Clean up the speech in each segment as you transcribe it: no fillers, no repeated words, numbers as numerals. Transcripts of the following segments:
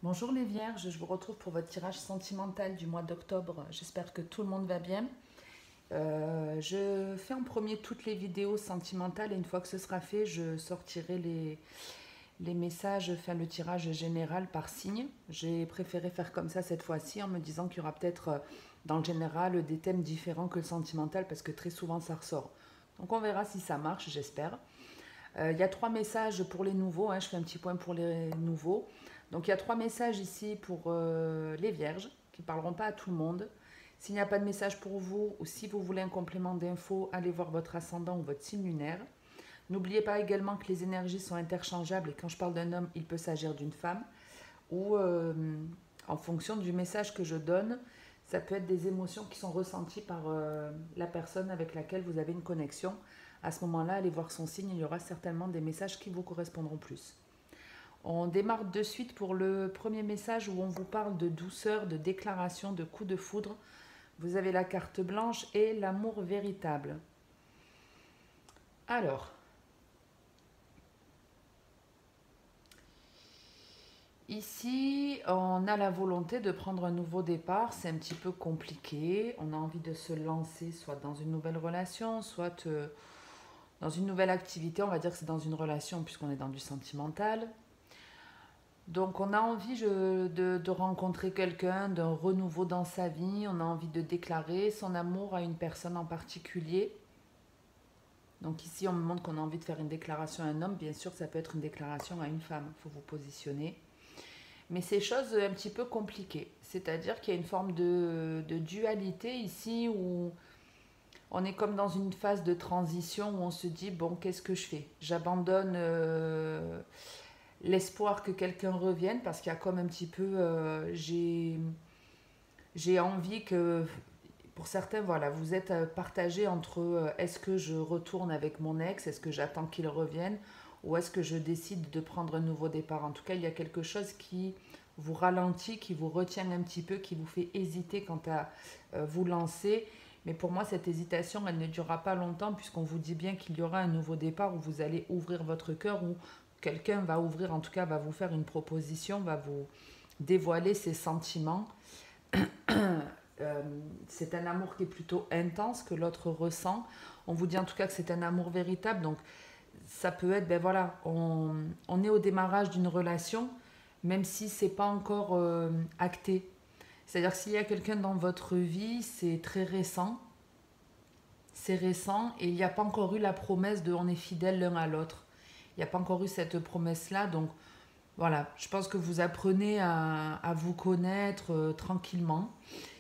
Bonjour les Vierges, je vous retrouve pour votre tirage sentimental du mois d'octobre. J'espère que tout le monde va bien. Je fais en premier toutes les vidéos sentimentales et une fois que ce sera fait, je sortirai les messages, enfin le tirage général par signe. J'ai préféré faire comme ça cette fois-ci en me disant qu'il y aura peut-être dans le général des thèmes différents que le sentimental parce que très souvent ça ressort. Donc on verra si ça marche, j'espère. Il y a trois messages pour les nouveaux, hein, je fais un petit point pour les nouveaux. Donc il y a trois messages ici pour les vierges, qui ne parleront pas à tout le monde. S'il n'y a pas de message pour vous, ou si vous voulez un complément d'infos, allez voir votre ascendant ou votre signe lunaire. N'oubliez pas également que les énergies sont interchangeables et quand je parle d'un homme, il peut s'agir d'une femme. Ou en fonction du message que je donne, ça peut être des émotions qui sont ressenties par la personne avec laquelle vous avez une connexion. À ce moment-là, allez voir son signe, il y aura certainement des messages qui vous correspondront plus. On démarre de suite pour le premier message où on vous parle de douceur, de déclaration, de coup de foudre. Vous avez la carte blanche et l'amour véritable. Alors, ici, on a la volonté de prendre un nouveau départ. C'est un petit peu compliqué. On a envie de se lancer soit dans une nouvelle relation, soit dans une nouvelle activité. On va dire que c'est dans une relation puisqu'on est dans du sentimental. Donc on a envie de rencontrer quelqu'un, d'un renouveau dans sa vie, on a envie de déclarer son amour à une personne en particulier. Donc ici on me montre qu'on a envie de faire une déclaration à un homme, bien sûr ça peut être une déclaration à une femme, il faut vous positionner. Mais c'est chose un petit peu compliquée, c'est-à-dire qu'il y a une forme de dualité ici où on est comme dans une phase de transition où on se dit bon qu'est-ce que je fais. J'abandonne l'espoir que quelqu'un revienne parce qu'il y a comme un petit peu j'ai envie que pour certains voilà vous êtes partagé entre est-ce que je retourne avec mon ex, est-ce que j'attends qu'il revienne ou est-ce que je décide de prendre un nouveau départ. En tout cas il y a quelque chose qui vous ralentit, qui vous retient un petit peu, qui vous fait hésiter quant à vous lancer. Mais pour moi, cette hésitation, elle ne durera pas longtemps puisqu'on vous dit bien qu'il y aura un nouveau départ où vous allez ouvrir votre cœur, où quelqu'un va ouvrir, en tout cas va vous faire une proposition, va vous dévoiler ses sentiments. Euh, c'est un amour qui est plutôt intense que l'autre ressent. On vous dit en tout cas que c'est un amour véritable. Donc ça peut être, ben voilà, on est au démarrage d'une relation, même si c'est pas encore acté. C'est-à-dire que s'il y a quelqu'un dans votre vie, c'est très récent. C'est récent et il n'y a pas encore eu la promesse de on est fidèles l'un à l'autre. Il n'y a pas encore eu cette promesse-là. Donc voilà, je pense que vous apprenez à vous connaître tranquillement.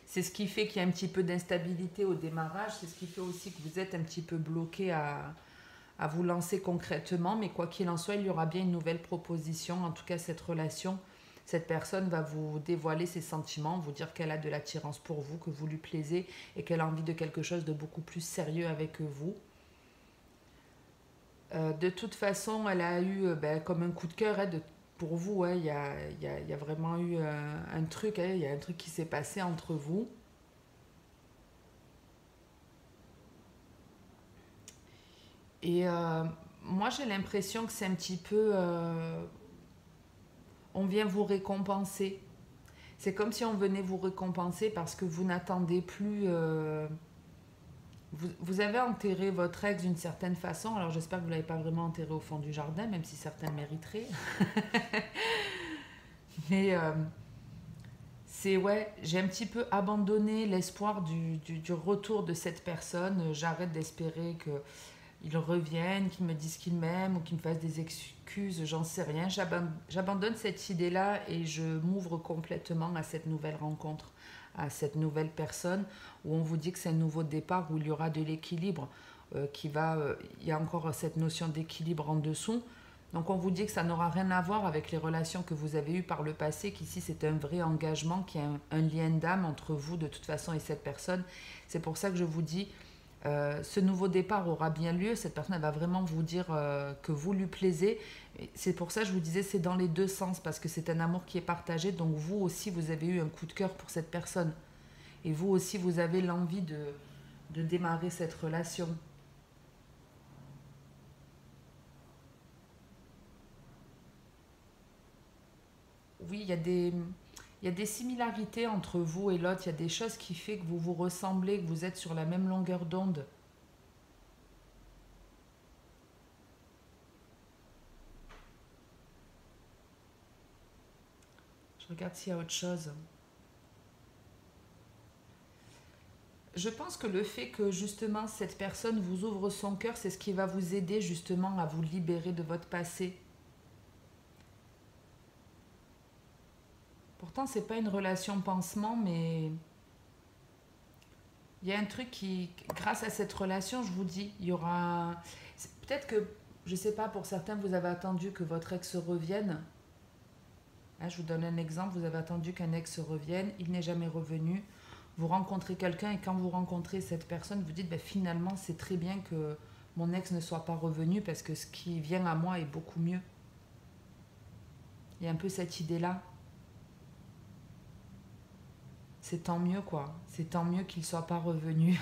C'est ce qui fait qu'il y a un petit peu d'instabilité au démarrage. C'est ce qui fait aussi que vous êtes un petit peu bloqué à vous lancer concrètement. Mais quoi qu'il en soit, il y aura bien une nouvelle proposition. En tout cas, cette relation, cette personne va vous dévoiler ses sentiments, vous dire qu'elle a de l'attirance pour vous, que vous lui plaisez et qu'elle a envie de quelque chose de beaucoup plus sérieux avec vous. De toute façon, elle a eu ben, comme un coup de cœur pour vous. Il y a vraiment eu un truc, il y a un truc qui s'est passé entre vous. Et moi, j'ai l'impression que c'est un petit peu... on vient vous récompenser. C'est comme si on venait vous récompenser parce que vous n'attendez plus... vous avez enterré votre ex d'une certaine façon. Alors j'espère que vous ne l'avez pas vraiment enterré au fond du jardin, même si certains mériteraient. Mais c'est ouais, j'ai un petit peu abandonné l'espoir du retour de cette personne. J'arrête d'espérer qu'il revienne, qu'il me dise qu'il m'aime ou qu'il me fasse des excuses, j'en sais rien. J'abandonne cette idée-là et je m'ouvre complètement à cette nouvelle rencontre, à cette nouvelle personne où on vous dit que c'est un nouveau départ, où il y aura de l'équilibre, il y a encore cette notion d'équilibre en dessous. Donc on vous dit que ça n'aura rien à voir avec les relations que vous avez eues par le passé, qu'ici c'est un vrai engagement, qu'il y a un lien d'âme entre vous de toute façon et cette personne. C'est pour ça que je vous dis, ce nouveau départ aura bien lieu, cette personne elle va vraiment vous dire que vous lui plaisez. C'est pour ça que je vous disais c'est dans les deux sens, parce que c'est un amour qui est partagé, donc vous aussi vous avez eu un coup de cœur pour cette personne. Et vous aussi vous avez l'envie de démarrer cette relation. oui, il y a des similarités entre vous et l'autre. Il y a des choses qui font que vous vous ressemblez, que vous êtes sur la même longueur d'onde. Je regarde s'il y a autre chose. Je pense que le fait que justement cette personne vous ouvre son cœur, c'est ce qui va vous aider justement à vous libérer de votre passé. Pourtant, c'est pas une relation pansement, mais il y a un truc qui, grâce à cette relation, je vous dis, il y aura. Peut-être que, je sais pas, pour certains, vous avez attendu que votre ex revienne. Hein, je vous donne un exemple, vous avez attendu qu'un ex revienne, il n'est jamais revenu. Vous rencontrez quelqu'un et quand vous rencontrez cette personne, vous dites, ben, finalement, c'est très bien que mon ex ne soit pas revenu parce que ce qui vient à moi est beaucoup mieux. Il y a un peu cette idée-là. C'est tant mieux, quoi. C'est tant mieux qu'il ne soit pas revenu.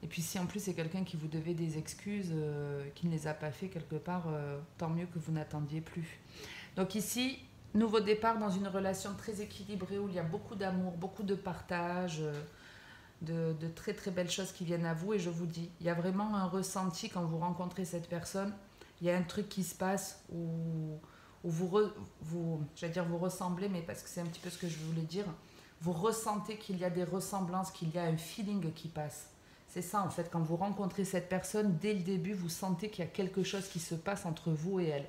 Et puis si en plus c'est quelqu'un qui vous devait des excuses, qui ne les a pas fait quelque part, tant mieux que vous n'attendiez plus. Donc ici, nouveau départ dans une relation très équilibrée où il y a beaucoup d'amour, beaucoup de partage, de très très belles choses qui viennent à vous. Et je vous dis, il y a vraiment un ressenti quand vous rencontrez cette personne. Il y a un truc qui se passe où j'allais dire vous ressemblez, mais parce que c'est un petit peu ce que je voulais dire. Vous ressentez qu'il y a des ressemblances, qu'il y a un feeling qui passe. C'est ça en fait, quand vous rencontrez cette personne, dès le début, vous sentez qu'il y a quelque chose qui se passe entre vous et elle.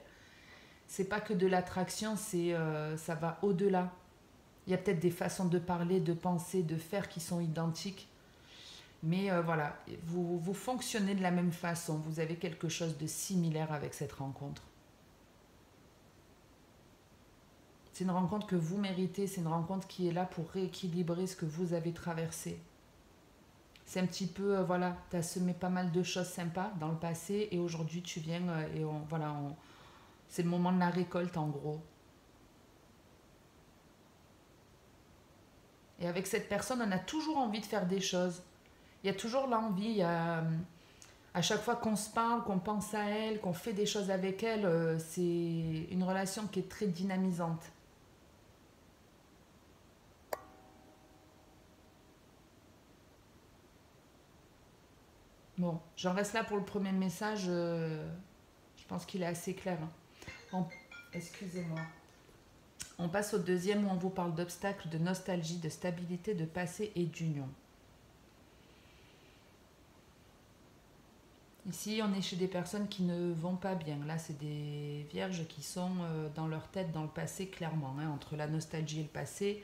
C'est pas que de l'attraction, ça va au-delà. Il y a peut-être des façons de parler, de penser, de faire qui sont identiques. Mais voilà, vous fonctionnez de la même façon. Vous avez quelque chose de similaire avec cette rencontre. C'est une rencontre que vous méritez, c'est une rencontre qui est là pour rééquilibrer ce que vous avez traversé. C'est un petit peu, voilà, tu as semé pas mal de choses sympas dans le passé et aujourd'hui tu viens et c'est le moment de la récolte en gros. Et avec cette personne, on a toujours envie de faire des choses. Il y a toujours l'envie, à chaque fois qu'on se parle, qu'on pense à elle, qu'on fait des choses avec elle, c'est une relation qui est très dynamisante. Bon, j'en reste là pour le premier message. Je pense qu'il est assez clair. Hein. Excusez-moi. On passe au deuxième où on vous parle d'obstacles, de nostalgie, de stabilité, de passé et d'union. Ici, on est chez des personnes qui ne vont pas bien. Là, c'est des vierges qui sont dans leur tête, dans le passé, clairement. Hein. Entre la nostalgie et le passé,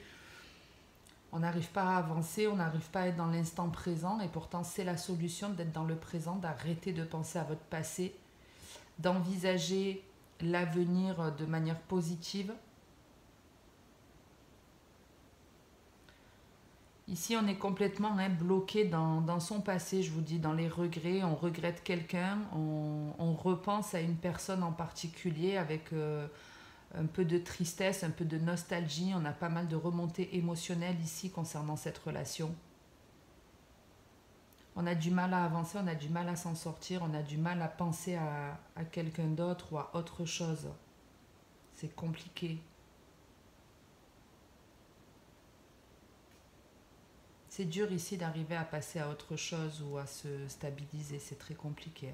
on n'arrive pas à avancer, on n'arrive pas à être dans l'instant présent. Et pourtant, c'est la solution d'être dans le présent, d'arrêter de penser à votre passé, d'envisager l'avenir de manière positive. Ici, on est complètement bloqué dans son passé, je vous dis, dans les regrets. On regrette quelqu'un, on repense à une personne en particulier avec un peu de tristesse, un peu de nostalgie. On a pas mal de remontées émotionnelles ici concernant cette relation. On a du mal à avancer, on a du mal à s'en sortir, on a du mal à penser à quelqu'un d'autre ou à autre chose. C'est compliqué. C'est dur ici d'arriver à passer à autre chose ou à se stabiliser, c'est très compliqué.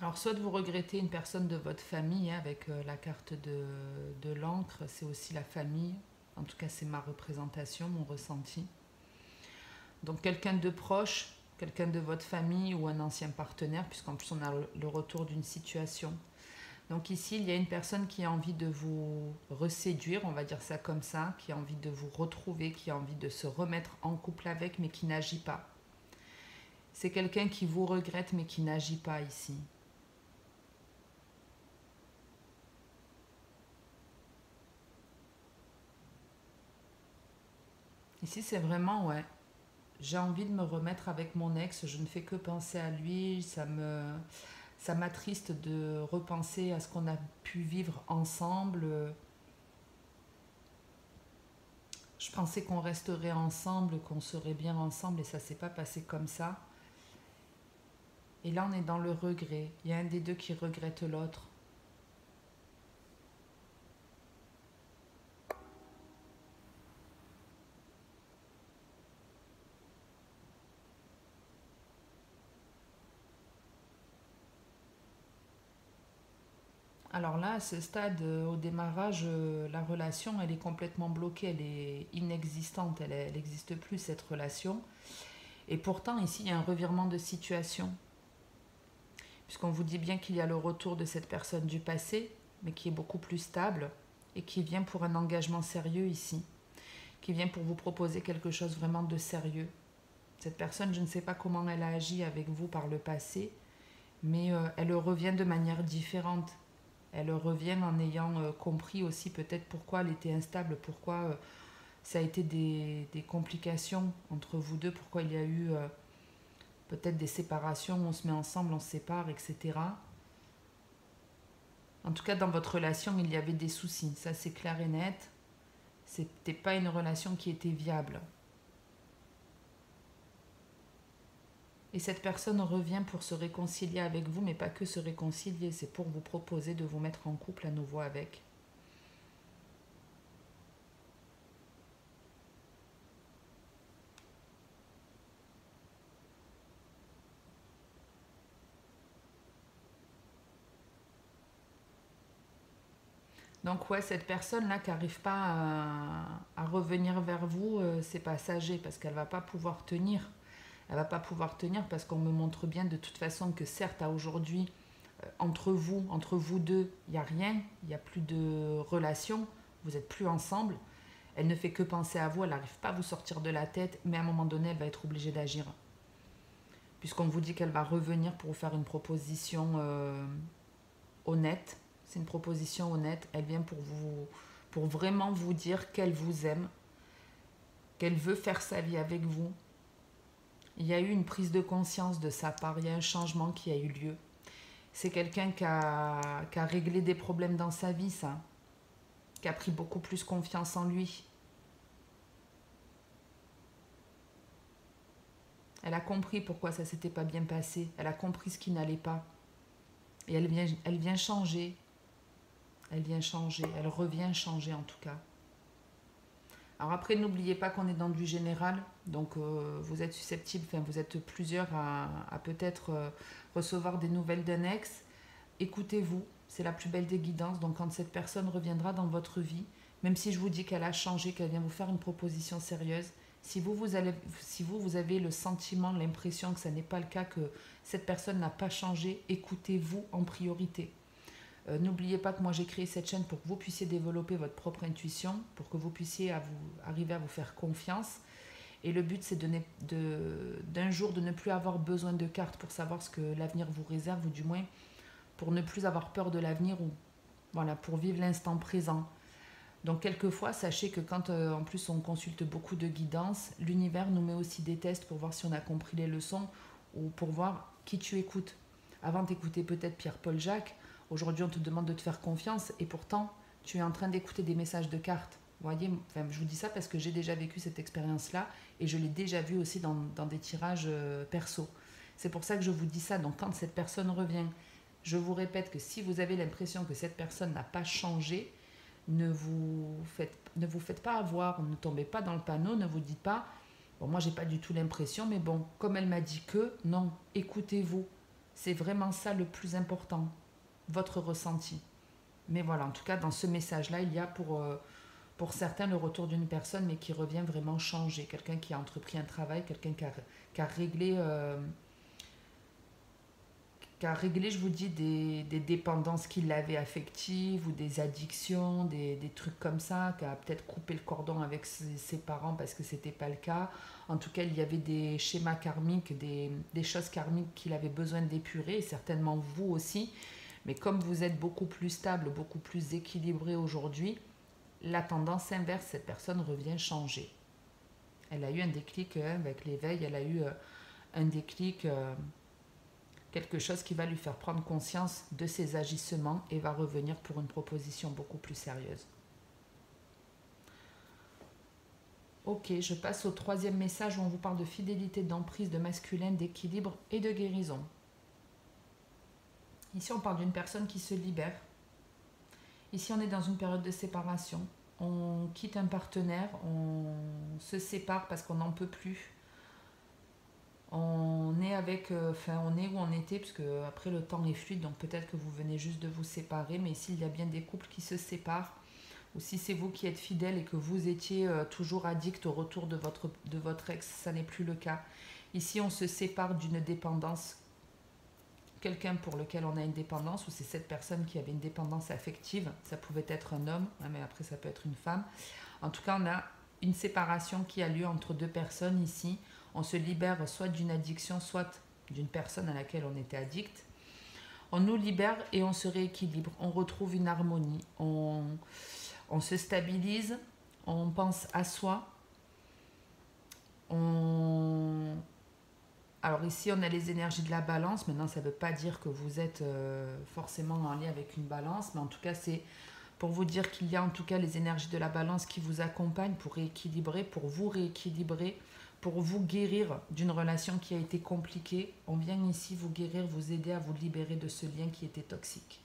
Alors soit vous regrettez une personne de votre famille, hein, avec la carte de l'encre, c'est aussi la famille. En tout cas, c'est ma représentation, mon ressenti. Donc quelqu'un de proche, quelqu'un de votre famille ou un ancien partenaire, puisqu'en plus on a le retour d'une situation. Donc ici, il y a une personne qui a envie de vous reséduire, on va dire ça comme ça, qui a envie de vous retrouver, qui a envie de se remettre en couple avec, mais qui n'agit pas. C'est quelqu'un qui vous regrette, mais qui n'agit pas ici. Ici, c'est vraiment, ouais, j'ai envie de me remettre avec mon ex, je ne fais que penser à lui, ça m'attriste de repenser à ce qu'on a pu vivre ensemble. Je pensais qu'on resterait ensemble, qu'on serait bien ensemble et ça s'est pas passé comme ça. Et là, on est dans le regret. Il y a un des deux qui regrette l'autre. Alors là, à ce stade, au démarrage, la relation, elle est complètement bloquée, elle est inexistante, elle n'existe plus, cette relation. Et pourtant, ici, il y a un revirement de situation, puisqu'on vous dit bien qu'il y a le retour de cette personne du passé, mais qui est beaucoup plus stable, et qui vient pour un engagement sérieux ici, qui vient pour vous proposer quelque chose vraiment de sérieux. Cette personne, je ne sais pas comment elle a agi avec vous par le passé, mais elle revient de manière différente. Elle revient en ayant compris aussi peut-être pourquoi elle était instable, pourquoi ça a été des complications entre vous deux, pourquoi il y a eu peut-être des séparations, on se met ensemble, on se sépare, etc. En tout cas, dans votre relation, il y avait des soucis, ça c'est clair et net. C'était pas une relation qui était viable. Et cette personne revient pour se réconcilier avec vous, mais pas que se réconcilier, c'est pour vous proposer de vous mettre en couple à nouveau avec. Donc ouais, cette personne-là qui n'arrive pas à revenir vers vous, c'est passager parce qu'elle va pas pouvoir tenir. Elle va pas pouvoir tenir parce qu'on me montre bien de toute façon que certes à aujourd'hui, entre vous deux, il n'y a rien, il n'y a plus de relation, vous n'êtes plus ensemble. Elle ne fait que penser à vous, elle n'arrive pas à vous sortir de la tête, mais à un moment donné, elle va être obligée d'agir. Puisqu'on vous dit qu'elle va revenir pour vous faire une proposition honnête. C'est une proposition honnête. Elle vient pour vraiment vous dire qu'elle vous aime, qu'elle veut faire sa vie avec vous. Il y a eu une prise de conscience de sa part, il y a un changement qui a eu lieu. C'est quelqu'un qui a réglé des problèmes dans sa vie, ça, qui a pris beaucoup plus confiance en lui. Elle a compris pourquoi ça s'était pas bien passé. Elle a compris ce qui n'allait pas. Et elle vient changer. Elle vient changer. Elle revient changer en tout cas. Alors après, n'oubliez pas qu'on est dans du général. Donc vous êtes susceptible, enfin vous êtes plusieurs à peut-être recevoir des nouvelles d'un ex. Écoutez-vous. C'est la plus belle des guidances. Donc quand cette personne reviendra dans votre vie, même si je vous dis qu'elle a changé, qu'elle vient vous faire une proposition sérieuse, si vous avez le sentiment, l'impression que ce n'est pas le cas, que cette personne n'a pas changé, écoutez-vous en priorité. N'oubliez pas que moi j'ai créé cette chaîne pour que vous puissiez développer votre propre intuition, pour que vous puissiez arriver à vous faire confiance. Et le but c'est d'un jour de ne plus avoir besoin de cartes pour savoir ce que l'avenir vous réserve, ou du moins pour ne plus avoir peur de l'avenir, ou voilà, pour vivre l'instant présent. Donc quelquefois, sachez que quand en plus on consulte beaucoup de guidance, l'univers nous met aussi des tests pour voir si on a compris les leçons ou pour voir qui tu écoutes. Avant d'écouter peut-être Pierre-Paul Jacques, aujourd'hui on te demande de te faire confiance et pourtant tu es en train d'écouter des messages de cartes. Vous voyez, enfin, je vous dis ça parce que j'ai déjà vécu cette expérience-là et je l'ai déjà vu aussi dans des tirages perso. C'est pour ça que je vous dis ça. Donc quand cette personne revient, je vous répète que si vous avez l'impression que cette personne n'a pas changé, ne vous faites pas avoir, ne tombez pas dans le panneau, ne vous dites pas, bon moi j'ai pas du tout l'impression, mais bon, comme elle m'a dit que, non, écoutez-vous. C'est vraiment ça le plus important, votre ressenti. Mais voilà, en tout cas dans ce message-là, il y a pour certains le retour d'une personne, mais qui revient vraiment changer, quelqu'un qui a entrepris un travail, quelqu'un qui a réglé... je vous dis, des dépendances qu'il avait affectives ou des addictions, des trucs comme ça, qui a peut-être coupé le cordon avec ses parents parce que c'était pas le cas. En tout cas, il y avait des schémas karmiques, des choses karmiques qu'il avait besoin d'épurer, et certainement vous aussi. Mais comme vous êtes beaucoup plus stable, beaucoup plus équilibré aujourd'hui, la tendance inverse, cette personne revient changer. Elle a eu un déclic avec l'éveil, elle a eu un déclic... quelque chose qui va lui faire prendre conscience de ses agissements et va revenir pour une proposition beaucoup plus sérieuse. Ok, je passe au troisième message où on vous parle de fidélité, d'emprise, de masculin, d'équilibre et de guérison. Ici, on parle d'une personne qui se libère. Ici, on est dans une période de séparation. On quitte un partenaire, on se sépare parce qu'on n'en peut plus. On est avec, on est où on était, parce que après le temps est fluide, donc peut-être que vous venez juste de vous séparer, mais ici, il y a bien des couples qui se séparent. Ou si c'est vous qui êtes fidèle et que vous étiez toujours addict au retour de votre ex, ça n'est plus le cas. Ici, on se sépare d'une dépendance, quelqu'un pour lequel on a une dépendance, ou c'est cette personne qui avait une dépendance affective. Ça pouvait être un homme, hein, mais après ça peut être une femme. En tout cas, on a une séparation qui a lieu entre deux personnes ici. On se libère soit d'une addiction, soit d'une personne à laquelle on était addict. On nous libère et on se rééquilibre. On retrouve une harmonie. On se stabilise, on pense à soi. Alors ici, on a les énergies de la balance. Maintenant, ça ne veut pas dire que vous êtes forcément en lien avec une balance, mais en tout cas, c'est pour vous dire qu'il y a en tout cas les énergies de la balance qui vous accompagnent pour rééquilibrer, pour vous rééquilibrer, pour vous guérir d'une relation qui a été compliquée. On vient ici vous guérir, vous aider à vous libérer de ce lien qui était toxique.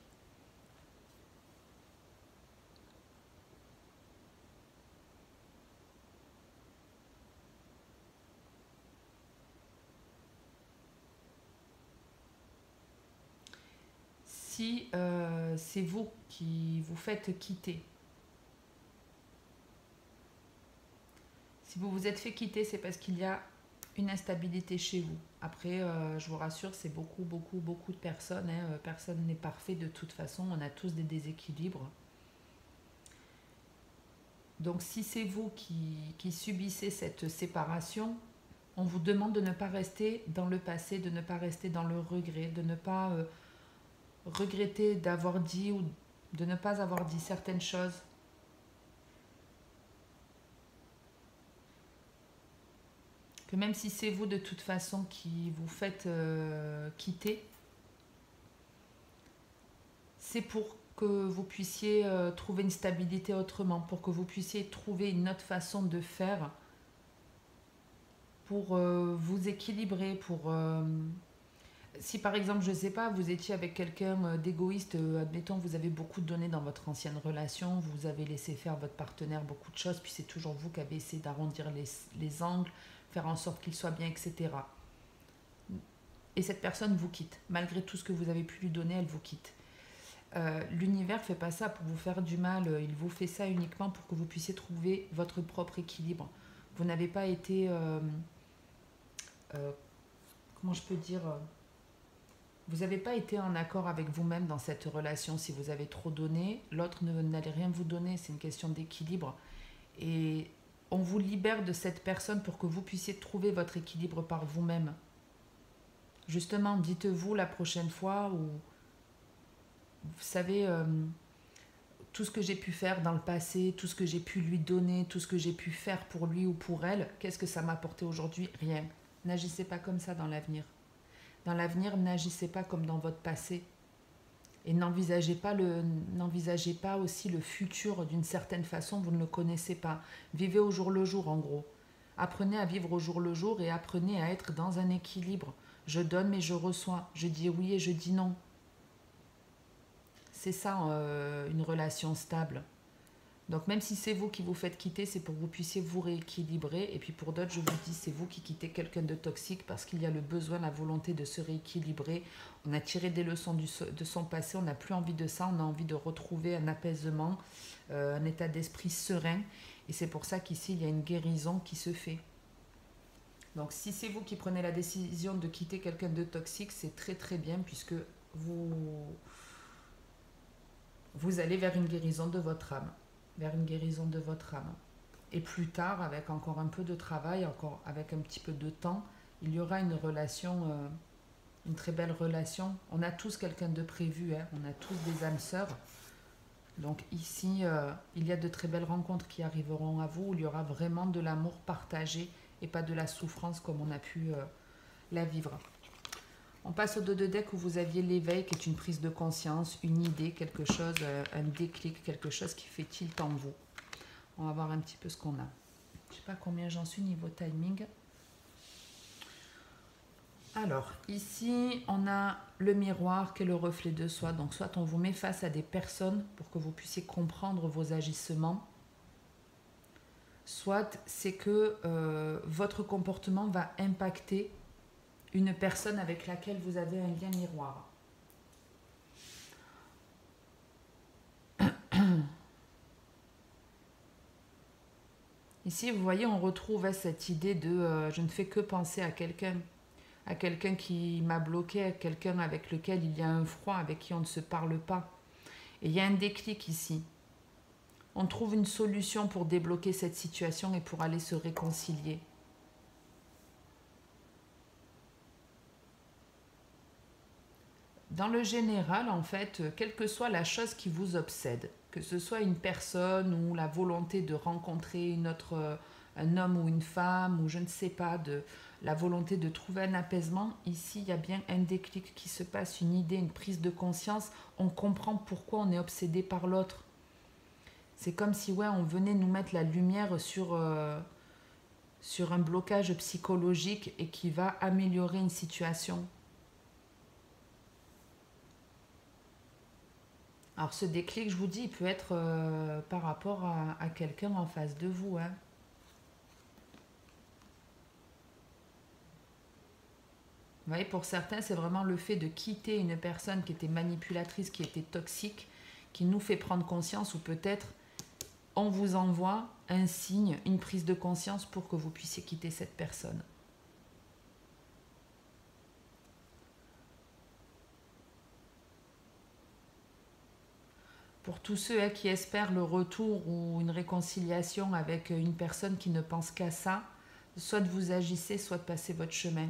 Si c'est vous qui vous faites quitter, si vous vous êtes fait quitter, c'est parce qu'il y a une instabilité chez vous. Après, je vous rassure, c'est beaucoup de personnes. Hein. Personne n'est parfait de toute façon. On a tous des déséquilibres. Donc, si c'est vous qui subissez cette séparation, on vous demande de ne pas rester dans le passé, de ne pas rester dans le regret, de ne pas regretter d'avoir dit ou de ne pas avoir dit certaines choses. Que même si c'est vous de toute façon qui vous faites quitter, c'est pour que vous puissiez trouver une stabilité autrement, pour que vous puissiez trouver une autre façon de faire pour vous équilibrer, pour... si par exemple, je ne sais pas, vous étiez avec quelqu'un d'égoïste, admettons, vous avez beaucoup donné dans votre ancienne relation, vous avez laissé faire votre partenaire beaucoup de choses, puis c'est toujours vous qui avez essayé d'arrondir les angles, faire en sorte qu'il soit bien, etc. Et cette personne vous quitte. Malgré tout ce que vous avez pu lui donner, elle vous quitte. L'univers ne fait pas ça pour vous faire du mal, il vous fait ça uniquement pour que vous puissiez trouver votre propre équilibre. Vous n'avez pas été... comment je peux dire vous n'avez pas été en accord avec vous-même dans cette relation. Si vous avez trop donné, l'autre n'allait rien vous donner. C'est une question d'équilibre. Et on vous libère de cette personne pour que vous puissiez trouver votre équilibre par vous-même. Justement, dites-vous la prochaine fois où, vous savez, tout ce que j'ai pu faire dans le passé, tout ce que j'ai pu lui donner, tout ce que j'ai pu faire pour lui ou pour elle, qu'est-ce que ça m'a apporté aujourd'hui? Rien. N'agissez pas comme ça dans l'avenir. Dans l'avenir, n'agissez pas comme dans votre passé. Et n'envisagez pas aussi le futur d'une certaine façon, vous ne le connaissez pas. Vivez au jour le jour, en gros. Apprenez à vivre au jour le jour et apprenez à être dans un équilibre. Je donne mais je reçois. Je dis oui et je dis non. C'est ça, une relation stable. Donc même si c'est vous qui vous faites quitter, c'est pour que vous puissiez vous rééquilibrer. Et puis pour d'autres, je vous dis, c'est vous qui quittez quelqu'un de toxique parce qu'il y a le besoin, la volonté de se rééquilibrer. On a tiré des leçons de son passé, on n'a plus envie de ça, on a envie de retrouver un apaisement, un état d'esprit serein. Et c'est pour ça qu'ici, il y a une guérison qui se fait. Donc si c'est vous qui prenez la décision de quitter quelqu'un de toxique, c'est très très bien puisque vous allez vers une guérison de votre âme. Vers une guérison de votre âme. Et plus tard, avec encore un peu de travail, encore avec un petit peu de temps, il y aura une relation, une très belle relation. On a tous quelqu'un de prévu, hein. On a tous des âmes sœurs. Donc ici, il y a de très belles rencontres qui arriveront à vous, où il y aura vraiment de l'amour partagé et pas de la souffrance comme on a pu la vivre. On passe au dos de deck où vous aviez l'éveil, qui est une prise de conscience, une idée, quelque chose, un déclic, quelque chose qui fait tilt en vous. On va voir un petit peu ce qu'on a. Je sais pas combien j'en suis niveau timing. Alors, ici, on a le miroir qui est le reflet de soi. Donc, soit on vous met face à des personnes pour que vous puissiez comprendre vos agissements, soit c'est que votre comportement va impacter une personne avec laquelle vous avez un lien miroir. Ici, vous voyez, on retrouve cette idée de je ne fais que penser à quelqu'un qui m'a bloqué, à quelqu'un avec lequel il y a un froid, avec qui on ne se parle pas. Et il y a un déclic ici. On trouve une solution pour débloquer cette situation et pour aller se réconcilier. Dans le général, en fait, quelle que soit la chose qui vous obsède, que ce soit une personne ou la volonté de rencontrer un homme ou une femme, ou je ne sais pas, la volonté de trouver un apaisement, ici, il y a bien un déclic qui se passe, une idée, une prise de conscience. On comprend pourquoi on est obsédé par l'autre. C'est comme si on venait nous mettre la lumière sur un blocage psychologique et qui va améliorer une situation. Alors ce déclic, je vous dis, il peut être par rapport à quelqu'un en face de vous. Hein. Vous voyez, pour certains, c'est vraiment le fait de quitter une personne qui était manipulatrice, qui était toxique, qui nous fait prendre conscience, ou peut-être on vous envoie un signe, une prise de conscience pour que vous puissiez quitter cette personne. Pour tous ceux qui espèrent le retour ou une réconciliation avec une personne qui ne pense qu'à ça, soit vous agissez, soit passez votre chemin.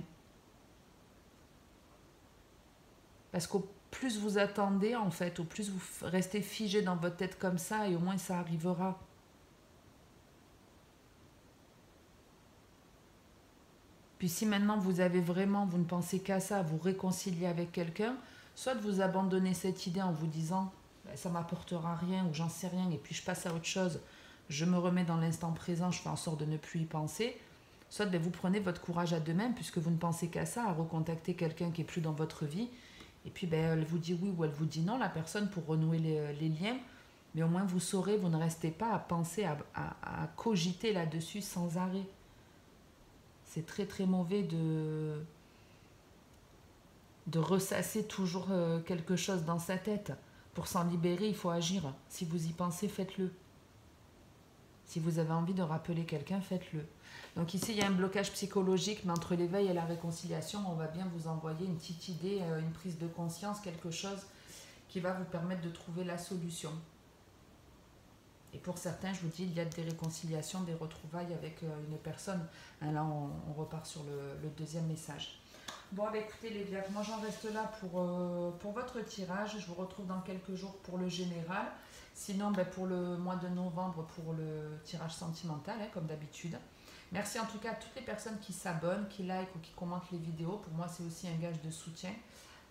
Parce qu'au plus vous attendez, en fait, au plus vous restez figé dans votre tête comme ça, et au moins ça arrivera. Puis si maintenant vous ne pensez qu'à ça, vous réconciliez avec quelqu'un, soit vous abandonnez cette idée en vous disant ça m'apportera rien ou j'en sais rien et puis je passe à autre chose, je me remets dans l'instant présent, je fais en sorte de ne plus y penser, soit vous prenez votre courage à deux mains puisque vous ne pensez qu'à ça, à recontacter quelqu'un qui est plus dans votre vie et puis elle vous dit oui ou elle vous dit non, la personne, pour renouer les liens, mais au moins vous saurez, vous ne restez pas à penser, à cogiter là-dessus sans arrêt. C'est très très mauvais de ressasser toujours quelque chose dans sa tête. Pour s'en libérer, il faut agir. Si vous y pensez, faites-le. Si vous avez envie de rappeler quelqu'un, faites-le. Donc ici, il y a un blocage psychologique, mais entre l'éveil et la réconciliation, on va bien vous envoyer une petite idée, une prise de conscience, quelque chose qui va vous permettre de trouver la solution. Et pour certains, je vous dis, il y a des réconciliations, des retrouvailles avec une personne. Là, on repart sur le deuxième message. Bon, écoutez les Vierges, moi j'en reste là pour votre tirage. Je vous retrouve dans quelques jours pour le général. Sinon, pour le mois de novembre, pour le tirage sentimental, comme d'habitude. Merci en tout cas à toutes les personnes qui s'abonnent, qui like ou qui commentent les vidéos. Pour moi, c'est aussi un gage de soutien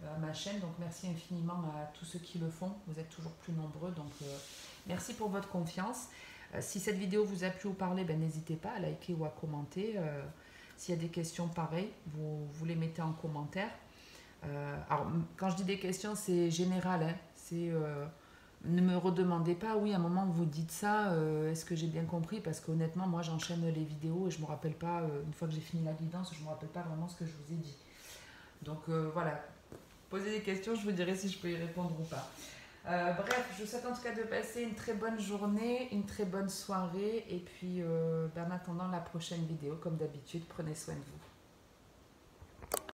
à ma chaîne. Donc, merci infiniment à tous ceux qui le font. Vous êtes toujours plus nombreux. Donc, merci pour votre confiance. Si cette vidéo vous a plu ou parlé, n'hésitez pas à liker ou à commenter. S'il y a des questions pareilles, vous les mettez en commentaire. Alors, quand je dis des questions, c'est général. Hein. Ne me redemandez pas, oui, à un moment vous dites ça, est-ce que j'ai bien compris? Parce qu'honnêtement, moi j'enchaîne les vidéos et je ne me rappelle pas, une fois que j'ai fini la guidance, je ne me rappelle pas vraiment ce que je vous ai dit. Donc voilà, posez des questions, je vous dirai si je peux y répondre ou pas. Bref, je vous souhaite en tout cas de passer une très bonne journée, une très bonne soirée. Et puis, en attendant la prochaine vidéo, comme d'habitude, prenez soin de vous.